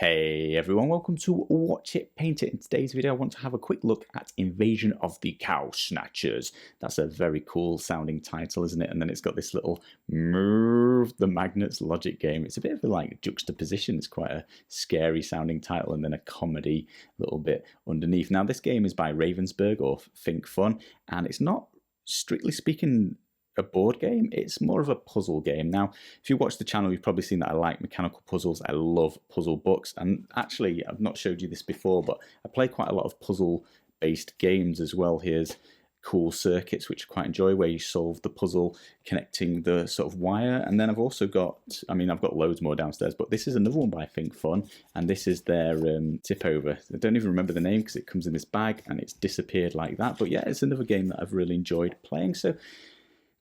Hey everyone, welcome to Watch It, Paint It. In today's video I want to have a quick look at Invasion of the Cow Snatchers. That's a very cool sounding title, isn't it? And then it's got this little move the magnets logic game. It's a bit of a like juxtaposition. It's quite a scary sounding title and then a comedy little bit underneath. Now this game is by Ravensburg or Think Fun, and it's not strictly speaking a board game. It's more of a puzzle game. Now, if you watch the channel, you've probably seen that I like mechanical puzzles. I love puzzle books, and actually I've not showed you this before, but I play quite a lot of puzzle based games as well. Here's cool circuits which I quite enjoy, where you solve the puzzle connecting the sort of wire. And then I've also got, I've got loads more downstairs, but this is another one by Think Fun, and this is their tip over. I don't even remember the name because it comes in this bag and it's disappeared like that, but yeah, it's another game that I've really enjoyed playing. So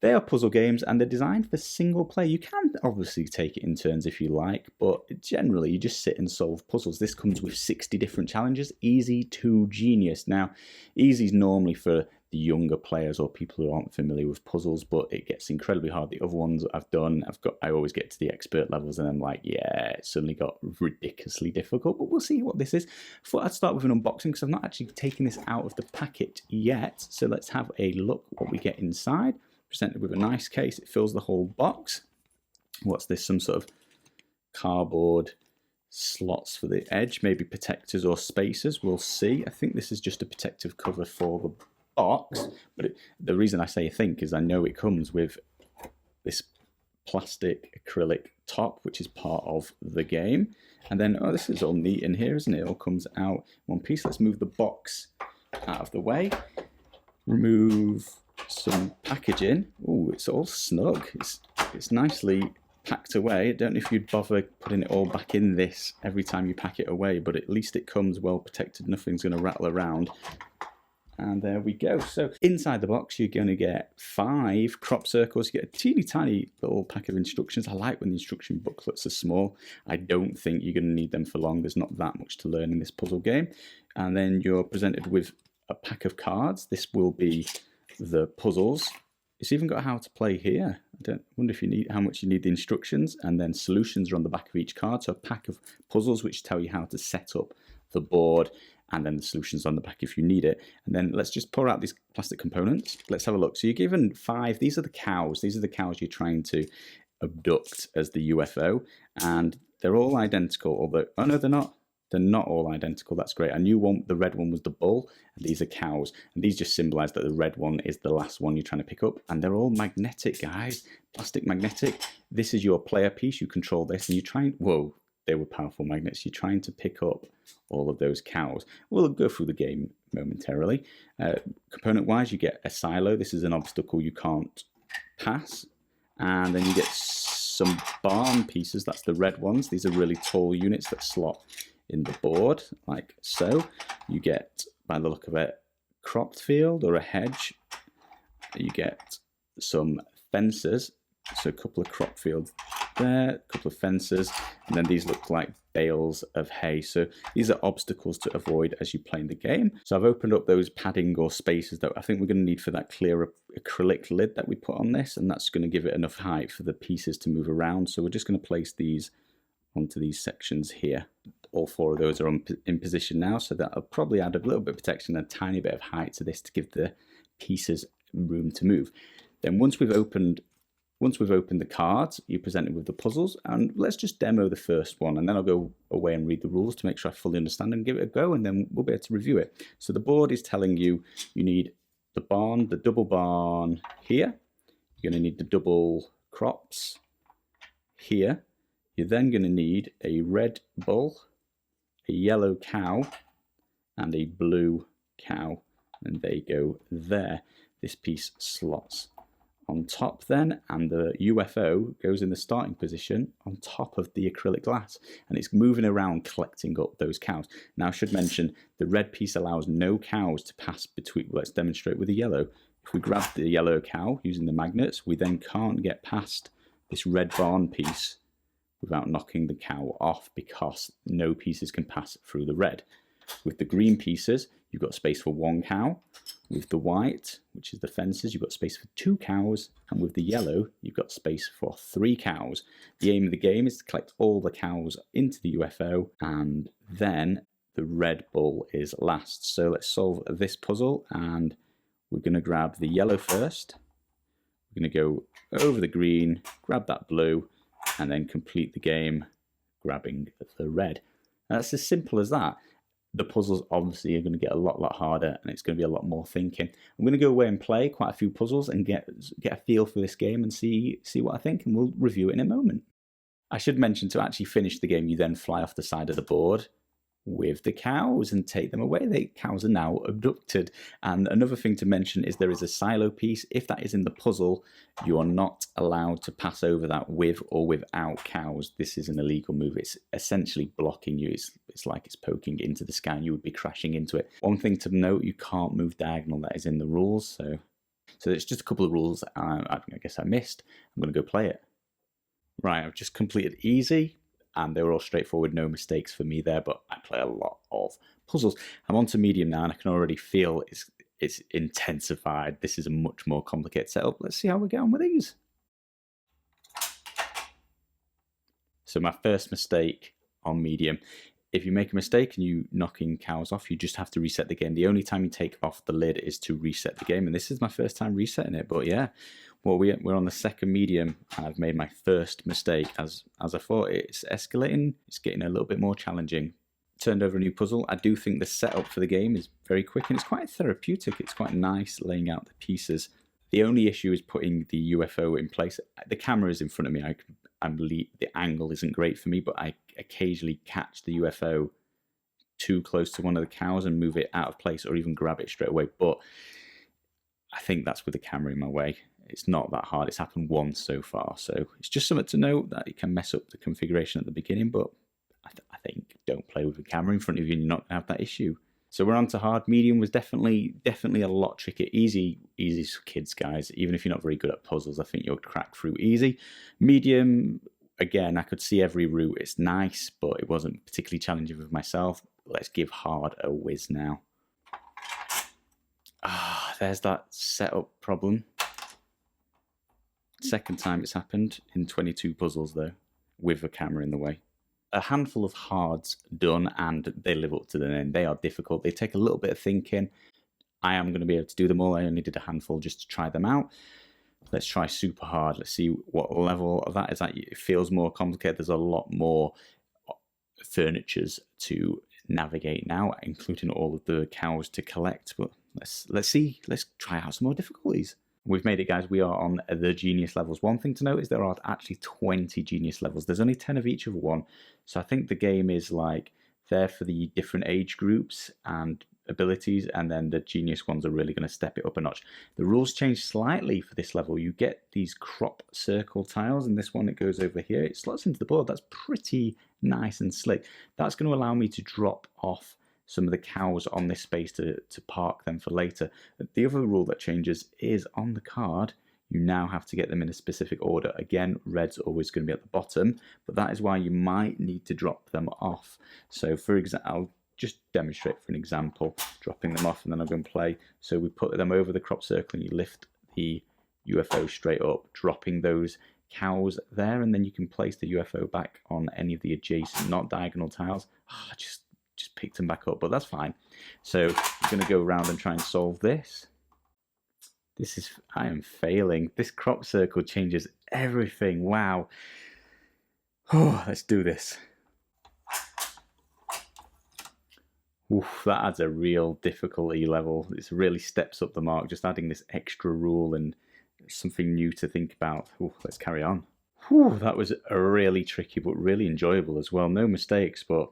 they are puzzle games and they're designed for single play. You can obviously take it in turns if you like, but generally you just sit and solve puzzles. This comes with 60 different challenges, easy to genius. Now, easy is normally for the younger players or people who aren't familiar with puzzles, but it gets incredibly hard. The other ones I've done, I always get to the expert levels and I'm like, yeah, it suddenly got ridiculously difficult, but we'll see what this is. I thought I'd start with an unboxing because I've not actually taken this out of the packet yet. So let's have a look what we get inside. Presented with a nice case. It fills the whole box. What's this? Some sort of cardboard slots for the edge, maybe protectors or spacers. We'll see. I think this is just a protective cover for the box, but the reason I say I think is I know it comes with this plastic acrylic top, which is part of the game. And then, oh, this is all neat in here, isn't it? It all comes out one piece. Let's move the box out of the way. Remove some packaging. Oh, it's all snug. It's nicely packed away. I don't know if you'd bother putting it all back in this every time you pack it away, but at least it comes well protected. Nothing's going to rattle around. And there we go. So inside the box, you're going to get 5 crop circles. You get a teeny tiny little pack of instructions. I like when the instruction booklets are small. I don't think you're going to need them for long. There's not that much to learn in this puzzle game. And then you're presented with a pack of cards. This will be the puzzles. It's even got how to play here. Wonder if you need how much you need the instructions, and then solutions are on the back of each card. So a pack of puzzles which tell you how to set up the board, and then the solutions on the back if you need it. And then let's just pour out these plastic components. Let's have a look. So you're given 5. These are the cows. These are the cows you're trying to abduct as the UFO, and they're all identical. Although, oh no, they're not. They're not all identical. That's great. I knew the red one was the bull, and these are cows. And these just symbolize that the red one is the last one you're trying to pick up. And they're all magnetic, guys. Plastic magnetic. This is your player piece. You control this, and you're trying. Whoa, they were powerful magnets. You're trying to pick up all of those cows. We'll go through the game momentarily. Component-wise, you get a silo. This is an obstacle you can't pass. And then you get some barn pieces. That's the red ones. These are really tall units that slot in the board, like so. You get, by the look of it, cropped field or a hedge. You get some fences, so a couple of crop fields there, a couple of fences, and then these look like bales of hay. So these are obstacles to avoid as you play in the game. So I've opened up those padding or spaces that I think we're going to need for that clear acrylic lid that we put on this, and that's going to give it enough height for the pieces to move around. So we're just going to place these onto these sections here. All 4 of those are in position now, so that'll probably add a little bit of protection and a tiny bit of height to this to give the pieces room to move. Then once we've opened the cards, you're presented with the puzzles, and let's just demo the first one, and then I'll go away and read the rules to make sure I fully understand and give it a go, and then we'll be able to review it. So the board is telling you you need the barn, the double barn here. You're going to need the double crops here. You're then going to need a red bull, a yellow cow, and a blue cow, and they go there. This piece slots on top then, and the UFO goes in the starting position on top of the acrylic glass, and it's moving around collecting up those cows. Now I should mention the red piece allows no cows to pass between. Let's demonstrate with the yellow. If we grab the yellow cow using the magnets, we then can't get past this red barn piece without knocking the cow off, because no pieces can pass through the red. With the green pieces, you've got space for 1 cow, With the white, which is the fences, you've got space for 2 cows, and with the yellow, you've got space for 3 cows. The aim of the game is to collect all the cows into the UFO, and then the red bull is last. So let's solve this puzzle, and we're going to grab the yellow first. We're going to go over the green, grab that blue, and then complete the game grabbing the red. And that's as simple as that. The puzzles obviously are going to get a lot harder, and it's going to be a lot more thinking. I'm going to go away and play quite a few puzzles and get a feel for this game and see what I think, and we'll review it in a moment. I should mention, to actually finish the game, you then fly off the side of the board with the cows and take them away. The cows are now abducted. And another thing to mention is there is a silo piece. If that is in the puzzle, you are not allowed to pass over that with or without cows. This is an illegal move. It's essentially blocking you. It's like it's poking into the sky and you would be crashing into it. One thing to note, you can't move diagonal. That is in the rules. So it's just a couple of rules I guess I missed. I'm going to go play it. Right, I've just completed easy. And they were all straightforward, no mistakes for me there, but I play a lot of puzzles. I'm on to medium now, and I can already feel it's intensified. This is a much more complicated setup. Let's see how we get on with these. So my first mistake on medium. If you make a mistake and you knocking cows off, you just have to reset the game. The only time you take off the lid is to reset the game, and this is my first time resetting it, but yeah. Well, we're on the second medium, and I've made my first mistake. As I thought, it's escalating. It's getting a little bit more challenging. Turned over a new puzzle. I do think the setup for the game is very quick, and it's quite therapeutic. It's quite nice laying out the pieces. The only issue is putting the UFO in place. The camera is in front of me. The angle isn't great for me, but I occasionally catch the UFO too close to one of the cows and move it out of place, or even grab it straight away. But I think that's with the camera in my way. It's not that hard. It's happened once so far. So it's just something to note that it can mess up the configuration at the beginning, but I think don't play with the camera in front of you and you're not going to have that issue. So we're on to hard. Medium was definitely a lot trickier. Easy for kids, guys. Even if you're not very good at puzzles, I think you'll crack through easy. Medium, again, I could see every route. It's nice, but it wasn't particularly challenging with myself. Let's give hard a whiz now. There's that setup problem. Second time it's happened in 22 puzzles though, with a camera in the way. A handful of hards done, and they live up to the name. They are difficult. They take a little bit of thinking. I am going to be able to do them all. I only did a handful just to try them out. Let's try super hard. Let's see what level of that is. It feels more complicated. There's a lot more furnitures to navigate now, including all of the cows to collect. But let's see. Let's try out some more difficulties. We've made it, guys. We are on the genius levels. One thing to note is there are actually 20 genius levels. There's only 10 of each of one. So I think the game is like there for the different age groups and abilities, and then the genius ones are really going to step it up a notch. The rules change slightly for this level. You get these crop circle tiles, and this one, it goes over here. It slots into the board. That's pretty nice and slick. That's going to allow me to drop off some of the cows on this space to park them for later. The other rule that changes is on the card, you now have to get them in a specific order. Again, red's always going to be at the bottom, but that is why you might need to drop them off. So for example, I'll just demonstrate for an example, dropping them off, and then I'm going to play. So we put them over the crop circle and you lift the UFO straight up, dropping those cows there, and then you can place the UFO back on any of the adjacent, not diagonal tiles. Just picked them back up, but that's fine. So I'm going to go around and try and solve this. I am failing. This crop circle changes everything. Wow. Let's do this. Oof, that adds a real difficulty level. It really steps up the mark, just adding this extra rule and something new to think about. Let's carry on. That was really tricky, but really enjoyable as well. No mistakes, but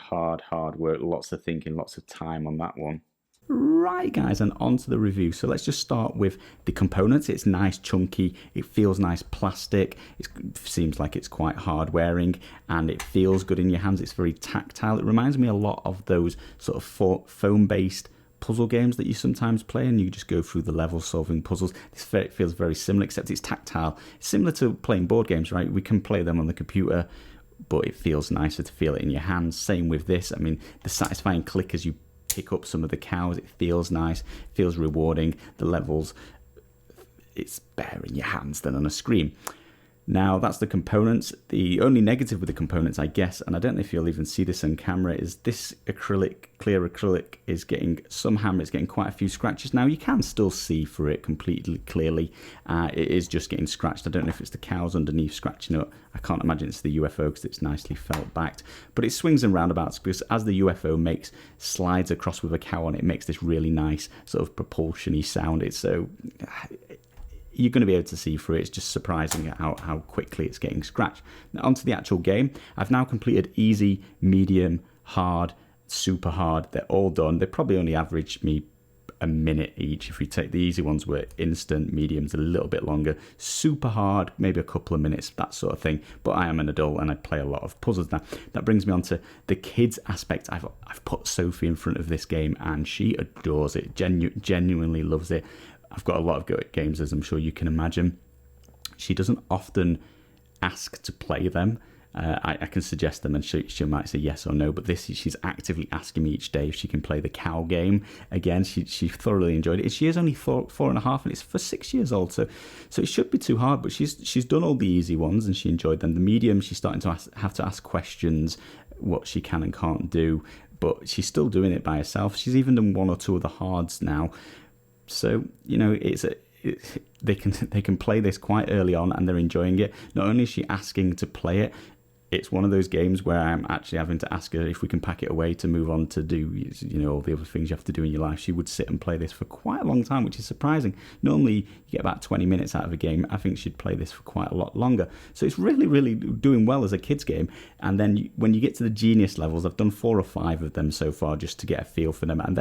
hard work, lots of thinking, lots of time on that one. Right, guys, and on to the review. So let's just start with the components. It's nice, chunky, it feels nice plastic, it seems like it's quite hard wearing, and it feels good in your hands. It's very tactile. It reminds me a lot of those sort of foam-based puzzle games that you sometimes play, and you just go through the level solving puzzles. This feels very similar, except it's tactile. It's similar to playing board games, right? We can play them on the computer, but it feels nicer to feel it in your hands. Same with this. I mean, the satisfying click as you pick up some of the cows. It feels nice, feels rewarding. The levels, it's better in your hands than on a screen. Now, that's the components. The only negative with the components, I guess, and I don't know if you'll even see this on camera, is this acrylic, clear acrylic, is getting some hammer. It's getting quite a few scratches. Now, you can still see through it completely clearly. It is just getting scratched. I don't know if it's the cows underneath scratching up. I can't imagine it's the UFO because it's nicely felt backed. But it swings and roundabouts because as the UFO slides across with a cow on it, makes this really nice sort of propulsion-y sound. It's so... you're going to be able to see through it. It's just surprising how quickly it's getting scratched. Now, onto the actual game. I've now completed easy, medium, hard, super hard. They're all done. They probably only average me a minute each. If we take the easy ones were instant, mediums a little bit longer, super hard, maybe a couple of minutes, that sort of thing. But I am an adult and I play a lot of puzzles now. That brings me on to the kids aspect. I've put Sophie in front of this game and she adores it, genuinely loves it. I've got a lot of games, as I'm sure you can imagine. She doesn't often ask to play them. I can suggest them and she might say yes or no, but she's actively asking me each day if she can play the cow game. Again, she thoroughly enjoyed it. She is only 4.5 and it's for 6 years old, so it should be too hard, but she's done all the easy ones and she enjoyed them. The medium, she's starting to have to ask questions, what she can and can't do, but she's still doing it by herself. She's even done 1 or 2 of the hards now. So, you know, they can play this quite early on and they're enjoying it. Not only is she asking to play it, it's one of those games where I'm actually having to ask her if we can pack it away to move on to do, you know, all the other things you have to do in your life. She would sit and play this for quite a long time, which is surprising. Normally you get about 20 minutes out of a game. I think she'd play this for quite a lot longer. So it's really, really doing well as a kid's game. And then when you get to the genius levels, I've done 4 or 5 of them so far just to get a feel for them. And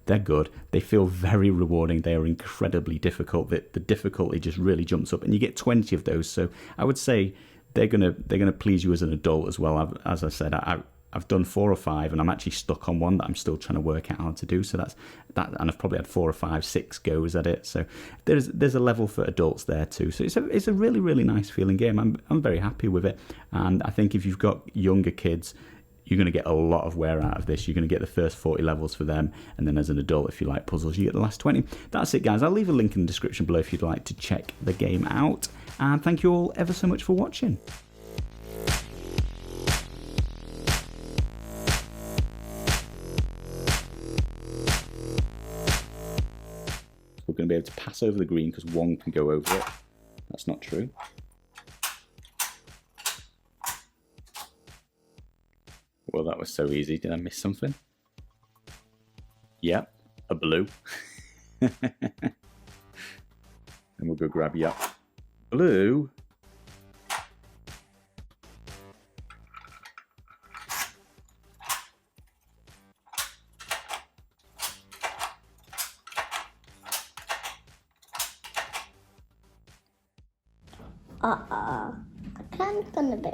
they're good. They feel very rewarding. They are incredibly difficult. The difficulty just really jumps up and you get 20 of those. So I would say they're gonna please you as an adult as well. As I said, I've done 4 or 5, and I'm actually stuck on one that I'm still trying to work out how to do. So that's that, and I've probably had 4 or 5, 6 goes at it. So there's a level for adults there too. So it's a really, really nice feeling game. I'm very happy with it, and I think if you've got younger kids, you're going to get a lot of wear out of this. You're going to get the first 40 levels for them, and then as an adult, if you like puzzles, you get the last 20. That's it, guys. I'll leave a link in the description below if you'd like to check the game out. And thank you all ever so much for watching. We're going to be able to pass over the green because one can go over it. That's not true. Well, that was so easy. Did I miss something? Yep, a blue. And we'll go grab you up. Blue. I can't gonna be.